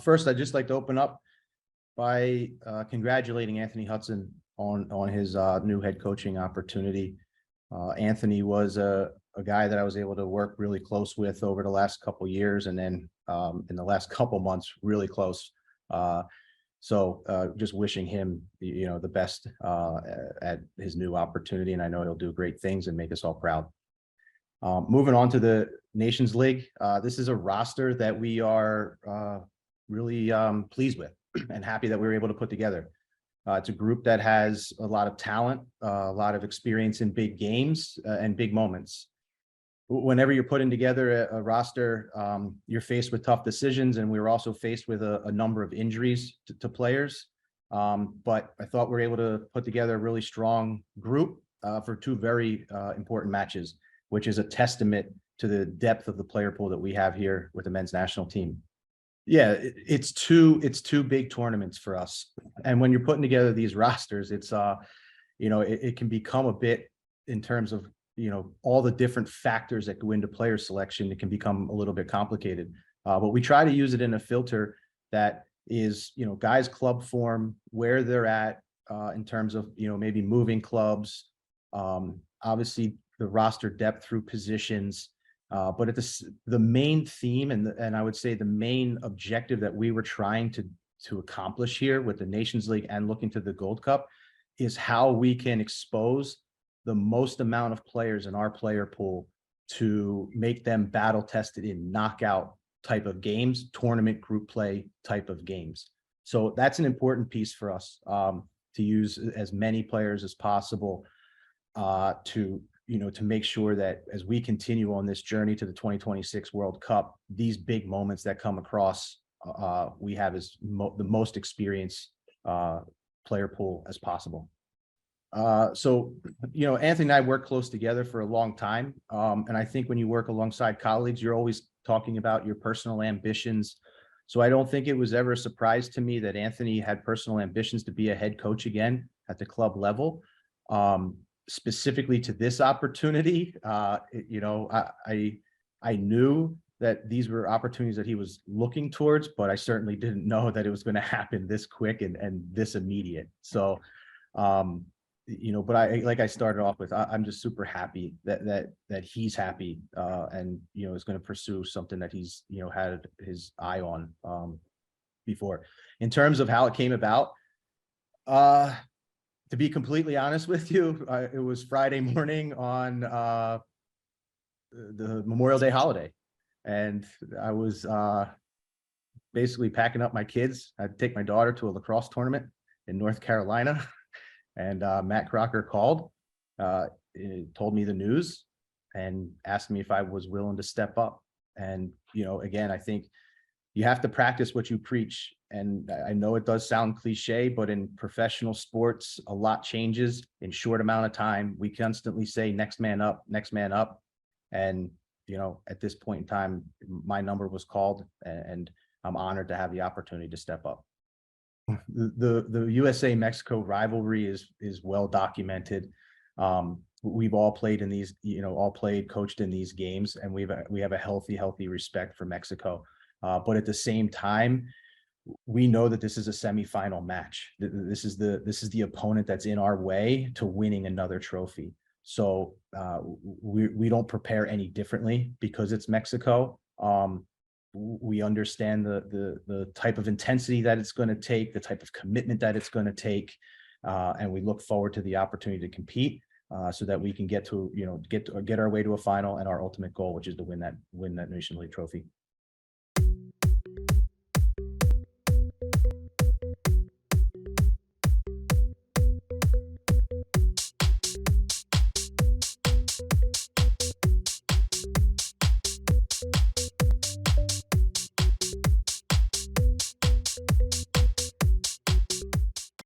First, I'd just like to open up by congratulating Anthony Hudson on his new head coaching opportunity. Anthony was a guy that I was able to work really close with over the last couple of years, and then in the last couple months, really close. So just wishing him, the best at his new opportunity, and I know he'll do great things and make us all proud. Moving on to the Nations League, this is a roster that we are really pleased with and happy that we were able to put together. It's a group that has a lot of talent, a lot of experience in big games and big moments. Whenever you're putting together a roster, you're faced with tough decisions, and we were also faced with a number of injuries to players. But I thought we were able to put together a really strong group for two very important matches, which is a testament to the depth of the player pool that we have here with the men's national team. Yeah, it's two big tournaments for us. And when you're putting together these rosters, it's it can become a bit, in terms of all the different factors that go into player selection, it can become a little bit complicated. But we try to use it in a filter that is, guys' club form, where they're at in terms of, maybe moving clubs, obviously the roster depth through positions. But at the main theme and I would say the main objective that we were trying to accomplish here with the Nations League and looking to the Gold Cup is how we can expose the most amount of players in our player pool to make them battle tested in knockout type of games, tournament group play type of games. So that's an important piece for us, to use as many players as possible to make sure that as we continue on this journey to the 2026 World Cup, these big moments that come across, we have the most experienced player pool as possible. So Anthony and I worked close together for a long time. And I think when you work alongside colleagues, you're always talking about your personal ambitions. So I don't think it was ever a surprise to me that Anthony had personal ambitions to be a head coach again at the club level. Specifically to this opportunity, I knew that these were opportunities that he was looking towards, but I certainly didn't know that it was going to happen this quick and this immediate. So, but like I started off with, I'm just super happy that he's happy and is going to pursue something that he's had his eye on before. In terms of how it came about, to be completely honest with you, it was Friday morning on the Memorial Day holiday, and I was basically packing up my kids. I'd take my daughter to a lacrosse tournament in North Carolina. And Matt Crocker called, told me the news, and asked me if I was willing to step up. And, again, I think you have to practice what you preach. And I know it does sound cliche, but in professional sports, a lot changes in short amount of time. We constantly say next man up, next man up. And, at this point in time, my number was called, and I'm honored to have the opportunity to step up. The USA-Mexico rivalry is well documented. We've all played in these, coached in these games, and we have a healthy respect for Mexico. But at the same time, we know that this is a semifinal match. This is the opponent that's in our way to winning another trophy. So we don't prepare any differently because it's Mexico. We understand the type of intensity that it's going to take, the type of commitment that it's going to take, and we look forward to the opportunity to compete so that we can get our way to a final and our ultimate goal, which is to win that Nation League trophy.